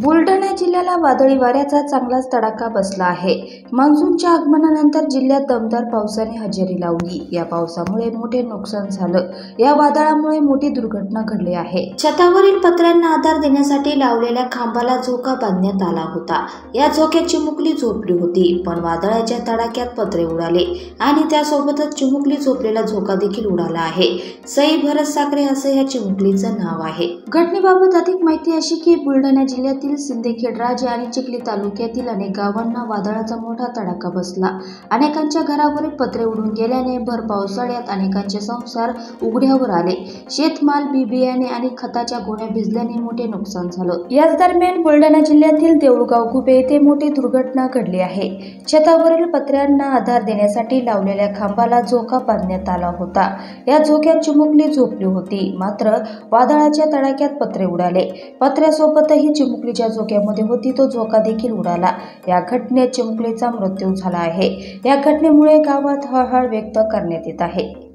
बुलढाणा जिल्ह्याला वादळी वाऱ्याचा चांगलाच तडाखा बसला आहे। मान्सूनच्या आगमनानंतर जिल्ह्यात दमदार पावसाने हजेरी लावली। या पावसामुळे मोठे नुकसान झालं। या वादळामुळे मोठी दुर्घटना घडली आहे। छतावरील पत्र्यांना आधार देण्यासाठी लावलेल्या खांबाला झोका बांधण्यात आला होता। या झोक्यात चिमुकली झोपली होती, पण वादळाच्या तडाख्यात पत्रे उडाले आणि त्यासोबतच चिमुकली झोपलेला झोका देखील उडाला आहे। सई भरत साखरे असं या चिमुकलीचं नाव आहे। घटनेबाबत अधिक माहिती अशी की बुलढाणा जिल्ह्यातील सिंदखेड राजा आणि चिखली तालुक्यातील अनेक गावांना वादळाचा मोठा तडाखा बसला। अनेकांच्या घरावरील पत्रे उडून गेल्याने भर पावसाळ्यात अनेकांचे संसार उघड्यावर आले। शेतमाल, बी बियाणे आणि खताच्या गोण्या भिजल्याने मोठे नुकसान झालं। याच दरम्यान बुलढाणा जिल्ह्यातील देऊळगाव घुबे येथे मोठी दुर्घटना घडली आहे। छतावरील पत्र्यांना आधार देण्यासाठी लावलेल्या खांबाला झोका बांधण्यात आला होता। या झोक्यात चिमुकली झोपली होती, मात्र वादळाच्या तडाख्यात पत्रे उडाले। पत्र्यासोबतही चिमुकली ज्या झोक्यामध्ये होती तो झोका देखील उडाला। या घटनेत चिमुकलीचा मृत्यू झाला आहे। या घटनेमुळे गावात हळहळ व्यक्त करण्यात येत आहे।